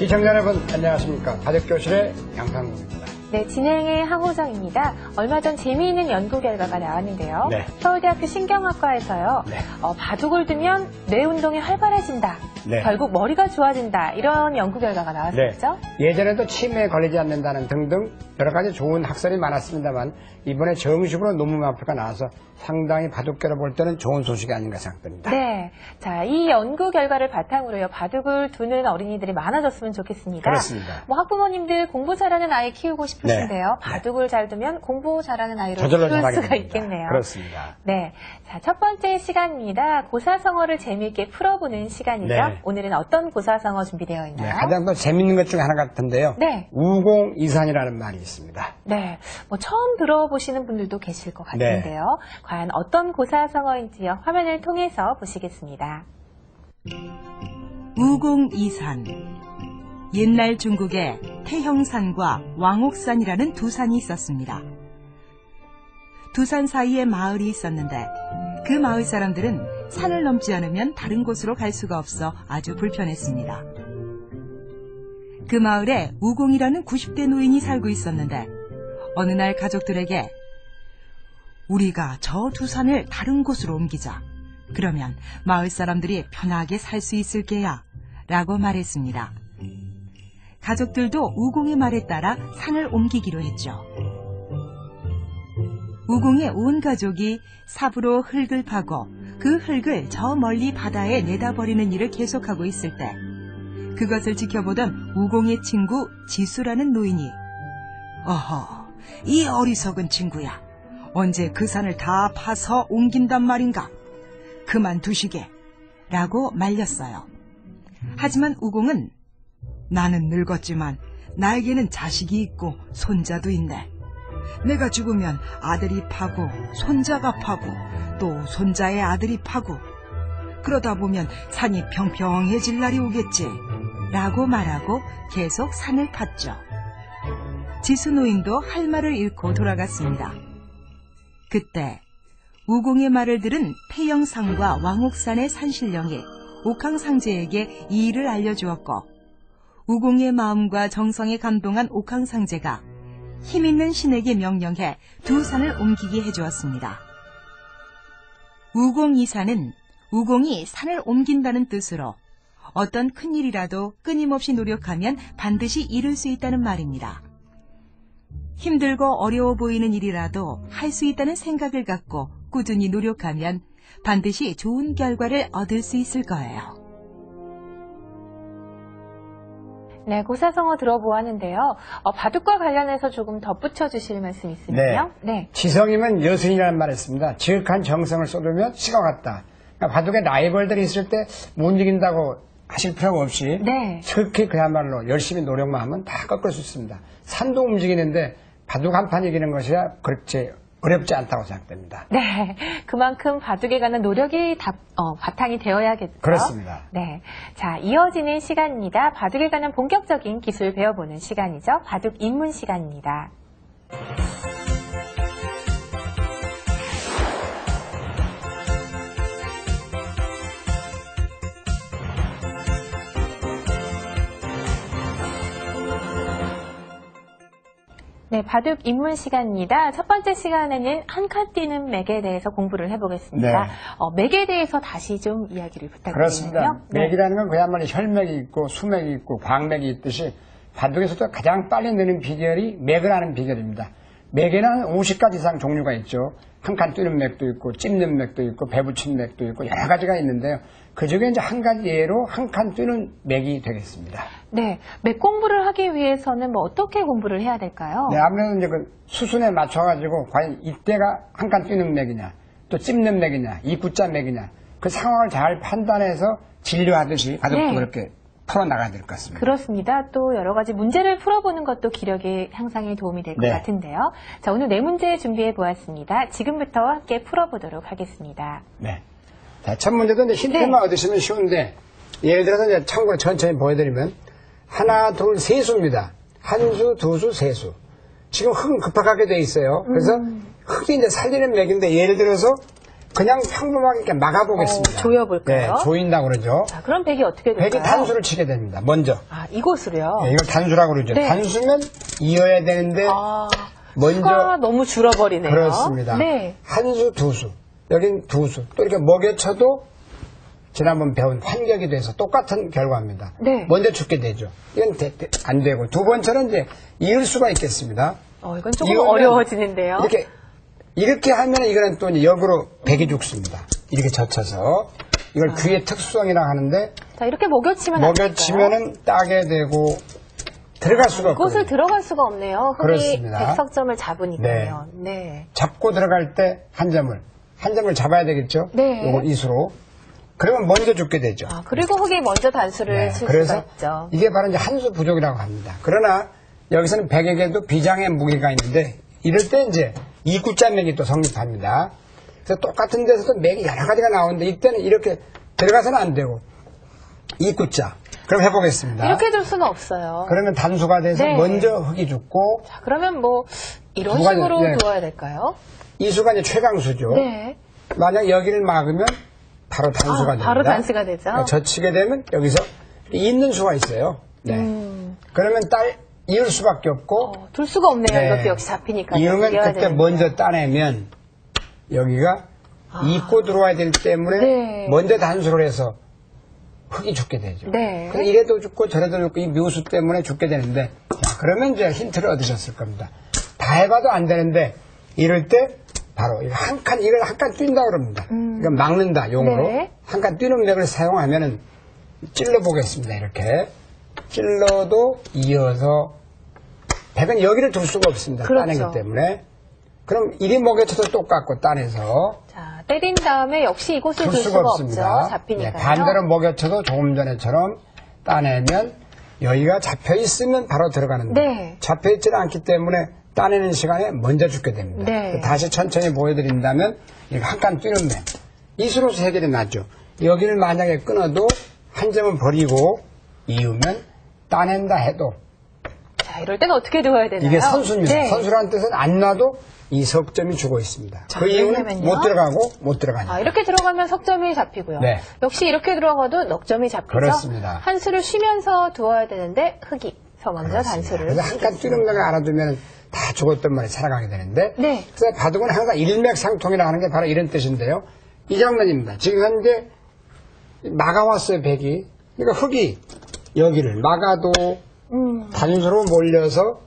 시청자 여러분 안녕하십니까. 바둑교실의 양상국입니다. 네, 진행의 항호정입니다. 얼마 전 재미있는 연구 결과가 나왔는데요. 네. 서울대학교 신경학과에서요. 네. 바둑을 두면 뇌 운동이 활발해진다. 네. 결국 머리가 좋아진다. 이런 연구 결과가 나왔었죠. 네. 예전에도 치매에 걸리지 않는다는 등등 여러 가지 좋은 학설이 많았습니다만 이번에 정식으로 논문 발표가 나와서 상당히 바둑계로 볼 때는 좋은 소식이 아닌가 생각됩니다. 네. 자, 이 연구 결과를 바탕으로요. 바둑을 두는 어린이들이 많아졌으면 좋겠습니다. 그렇습니다. 학부모님들 공부 잘하는 아이 키우고 싶으신데요. 네. 바둑을 잘 두면 공부 잘하는 아이로 저절로 키울 잘하게 수가 됩니다. 있겠네요. 그렇습니다. 네. 자, 첫 번째 시간입니다. 고사성어를 재미있게 풀어보는 시간이죠. 네. 오늘은 어떤 고사성어 준비되어 있나요? 네, 가장 더 재밌는 것 중에 하나 같은데요. 네. 우공이산이라는 말이 있습니다. 네. 처음 들어보시는 분들도 계실 것 같은데요. 과연 어떤 고사성어인지요. 화면을 통해서 보시겠습니다. 우공이산. 옛날 중국에 태형산과 왕옥산이라는 두 산이 있었습니다. 두 산 사이에 마을이 있었는데 그 마을 사람들은 산을 넘지 않으면 다른 곳으로 갈 수가 없어 아주 불편했습니다. 그 마을에 우공이라는 90대 노인이 살고 있었는데 어느 날 가족들에게 우리가 저 두 산을 다른 곳으로 옮기자. 그러면 마을 사람들이 편하게 살 수 있을 게야 라고 말했습니다. 가족들도 우공의 말에 따라 산을 옮기기로 했죠. 우공의 온 가족이 삽으로 흙을 파고 그 흙을 저 멀리 바다에 내다버리는 일을 계속하고 있을 때 그것을 지켜보던 우공의 친구 지수라는 노인이 어허, 이 어리석은 친구야. 언제 그 산을 다 파서 옮긴단 말인가? 그만두시게 라고 말렸어요. 하지만 우공은 나는 늙었지만 나에게는 자식이 있고 손자도 있네. 내가 죽으면 아들이 파고 손자가 파고 또 손자의 아들이 파고 그러다 보면 산이 평평해질 날이 오겠지 라고 말하고 계속 산을 팠죠. 지수 노인도 할 말을 잃고 돌아갔습니다. 그때 우공의 말을 들은 태영산과 왕옥산의 산신령이 옥황상제에게 이 일을 알려주었고 우공의 마음과 정성에 감동한 옥황상제가 힘있는 신에게 명령해 두 산을 옮기게 해주었습니다. 우공이산은 우공이 산을 옮긴다는 뜻으로 어떤 큰일이라도 끊임없이 노력하면 반드시 이룰 수 있다는 말입니다. 힘들고 어려워 보이는 일이라도 할 수 있다는 생각을 갖고 꾸준히 노력하면 반드시 좋은 결과를 얻을 수 있을 거예요. 네, 고사성어 들어보았는데요. 바둑과 관련해서 조금 덧붙여 주실 말씀 있으면요. 네. 지성이면 여순이라는 말이 있습니다. 지극한 정성을 쏟으면 시가 같다. 그러니까 바둑에 라이벌들이 있을 때 못 이긴다고 하실 필요가 없이 특히 그야말로 열심히 노력만 하면 다 꺾을 수 있습니다. 산도 움직이는데 바둑 한 판 이기는 것이야 그렇지 어렵지 않다고 생각됩니다. 네, 그만큼 바둑에 관한 노력이 바탕이 되어야겠죠. 그렇습니다. 네, 자 이어지는 시간입니다. 바둑에 관한 본격적인 기술 배워보는 시간이죠. 바둑 입문 시간입니다. 네, 바둑 입문 시간입니다. 첫 번째 시간에는 한 칸 뛰는 맥에 대해서 공부를 해보겠습니다. 네. 맥에 대해서 다시 좀 이야기를 부탁드리면요. 그렇습니다. 맥이라는 건 그야말로 혈맥이 있고 수맥이 있고 광맥이 있듯이 바둑에서도 가장 빨리 느는 비결이 맥을 하는 비결입니다. 맥에는 50가지 이상 종류가 있죠. 한 칸 뛰는 맥도 있고 찝는 맥도 있고 배붙인 맥도 있고 여러 가지가 있는데요. 그중에 이제 한 가지 예로 한 칸 뛰는 맥이 되겠습니다. 네, 맥 공부를 하기 위해서는 어떻게 공부를 해야 될까요? 네, 아무래도 이제 그 수순에 맞춰가지고 과연 이때가 한 칸 뛰는 맥이냐, 또 찝는 맥이냐, 이구자 맥이냐, 그 상황을 잘 판단해서 진료하듯이 바둑도 그렇게 풀어나가야 될 것 같습니다. 그렇습니다. 또 여러 가지 문제를 풀어보는 것도 기력의 향상에 도움이 될 것 같은데요. 자, 오늘 네 문제 준비해 보았습니다. 지금부터 함께 풀어보도록 하겠습니다. 네. 자, 첫 문제도 이제 힌트만 얻으시면 쉬운데, 예를 들어서 이제 참고로 천천히 보여드리면, 하나, 둘, 세 수입니다. 한 수, 두 수, 세 수. 지금 흙은 급하게 돼 있어요. 그래서 흙이 이제 살리는 맥인데, 예를 들어서 그냥 평범하게 이렇게 막아보겠습니다. 조여볼까요? 네, 조인다고 그러죠. 자, 그럼 백이 어떻게 될까요? 백이 단수를 치게 됩니다. 먼저. 아, 이곳으로요? 네, 이걸 단수라고 그러죠. 네. 단수면 이어야 되는데 아, 먼저 수가 너무 줄어버리네요. 그렇습니다. 네. 한 수, 두 수. 여긴 두 수. 또 이렇게 먹여쳐도 지난번 배운 환격이 돼서 똑같은 결과입니다. 네. 먼저 죽게 되죠. 이건 안 되고 두 번째는 이제 이을 수가 있겠습니다. 이건 조금 이거는 어려워지는데요. 이렇게 하면 이거는 또 이제 역으로 백이 죽습니다. 이렇게 젖혀서 이걸 귀의 특수성이라고 하는데 자, 이렇게 먹여치면 안 될까요? 먹여치면은 따게 되고 들어갈 수가 없거든요. 이곳을 들어갈 수가 없네요. 흙이 그렇습니다. 백석점을 잡으니까요. 네. 잡고 들어갈 때 한 점을 잡아야 되겠죠. 네. 요걸 이수로. 그러면 먼저 죽게 되죠. 아, 그리고 흙이 먼저 단수를 칠 수가 그래서 있죠. 이게 바로 이제 한 수 부족이라고 합니다. 그러나 여기서는 백에게도 비장의 무게가 있는데 이럴 때 이제 이구자 맥이 또 성립합니다. 그래서 똑같은 데서도 맥이 여러 가지가 나오는데 이때는 이렇게 들어가서는 안 되고 이구자. 그럼 해보겠습니다. 이렇게 둘 수는 없어요. 그러면 단수가 돼서 네. 먼저 흙이 죽고 자, 그러면 뭐 이런 두 가지, 식으로 네. 두어야 될까요? 이수가 이제 최강수죠. 네. 만약 여기를 막으면 바로 단수가 됩니다. 바로 단수가 되죠. 젖히게 되면 여기서 있는 수가 있어요. 네. 그러면 이을 수밖에 없고 둘 수가 없네요. 네. 이것도 역시 잡히니까. 이으면 그때 먼저 따내면 여기가 입고 들어와야 되기 때문에 네. 먼저 단수를 해서 흙이 죽게 되죠. 네. 그래서 이래도 죽고 저래도 죽고 이 묘수 때문에 죽게 되는데 자, 그러면 이제 힌트를 얻으셨을 겁니다. 다 해봐도 안 되는데 이럴 때 바로 이걸 한 칸 뛴다고 그럽니다. 그러니까 막는다 용어로 네. 한 칸 뛰는 맥을 사용하면은 찔러 보겠습니다. 이렇게 찔러도 이어서 백은 여기를 둘 수가 없습니다. 그렇죠. 따내기 때문에 그럼 이리 먹여쳐도 똑같고 따내서 자, 때린 다음에 역시 이곳을 둘 둘 수가 수가 없습니다. 없죠. 잡히니까요. 네, 반대로 먹여쳐도 조금 전에처럼 따내면 여기가 잡혀 있으면 바로 들어가는데 네. 잡혀 있지는 않기 때문에 따내는 시간에 먼저 죽게 됩니다. 네. 다시 천천히 보여드린다면 한 칸 뛰는 맥 이수로서 해결이 나죠. 여기를 만약에 끊어도 한 점을 버리고 이으면 따낸다 해도 자, 이럴 때는 어떻게 두어야 되나요? 이게 선수입니다. 네. 선수라는 뜻은 안 놔도 이 석점이 죽어 있습니다. 자, 그 이유는 왜냐면요? 못 들어가고 못 들어가니까. 이렇게 들어가면 석점이 잡히고요. 네. 역시 이렇게 들어가도 넉점이 잡히죠. 그렇습니다. 한 수를 쉬면서 두어야 되는데 흙이서 먼저 단수를. 그래서 한 칸 뛰는 맥을 알아두면 다 죽었던 말이 살아가게 되는데 네. 그래서 바둑은 항상 일맥상통이라 하는 게 바로 이런 뜻인데요. 이 장면입니다. 지금 현재 막아왔어요. 백이. 그러니까 흙이 여기를 막아도 단수로 몰려서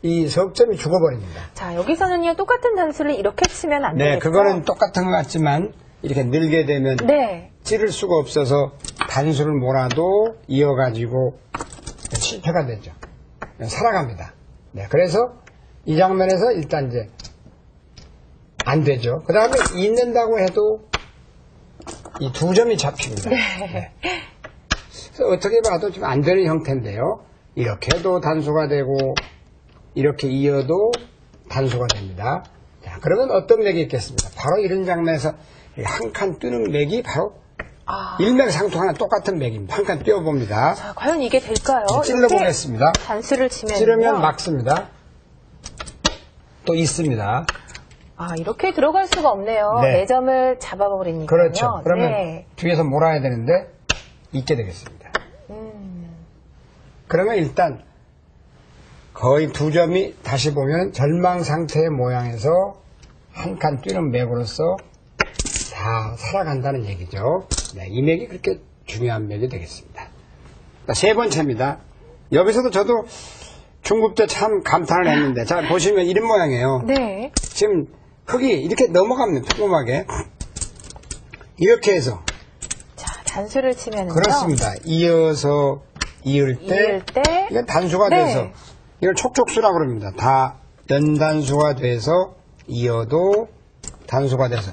이 석점이 죽어버립니다. 자, 여기서는요, 똑같은 단수를 이렇게 치면 안 네, 되겠죠? 그거는 똑같은 것 같지만 이렇게 늘게 되면 네. 찌를 수가 없어서 단수를 몰아도 이어가지고 실패가 되죠. 살아갑니다. 네, 그래서 이 장면에서 일단 이제 안 되죠. 그 다음에 잊는다고 해도 이 두 점이 잡힙니다. 네. 그래서 어떻게 봐도 좀 안 되는 형태인데요. 이렇게 해도 단수가 되고 이렇게 이어도 단수가 됩니다. 자, 그러면 어떤 맥이 있겠습니까? 바로 이런 장면에서 한 칸 뛰는 맥이 바로 일맥상통하는 똑같은 맥입니다. 한 칸 뛰어봅니다. 자, 과연 이게 될까요? 찔러보겠습니다. 단수를 치면. 찌르면 막습니다. 또 있습니다. 이렇게 들어갈 수가 없네요. 네. 네 점을 잡아버리니까요. 그렇죠. 그러면 네. 뒤에서 몰아야 되는데 있게 되겠습니다. 그러면 일단 거의 두 점이 다시 보면 절망 상태의 모양에서 한 칸 뛰는 맥으로서 다 살아간다는 얘기죠. 네, 이 맥이 그렇게 중요한 맥이 되겠습니다. 세 번째입니다. 여기서도 저도 중국 때 참 감탄을 했는데 자 보시면 이런 모양이에요. 네. 지금 흙이 이렇게 넘어갑니다. 평범하게 이렇게 해서 자, 단수를 치면은요. 그렇습니다. 이어서 이을 때 이건 단수가 네. 돼서 이걸 촉촉수라고 그럽니다. 다 연단수가 돼서 이어도 단수가 돼서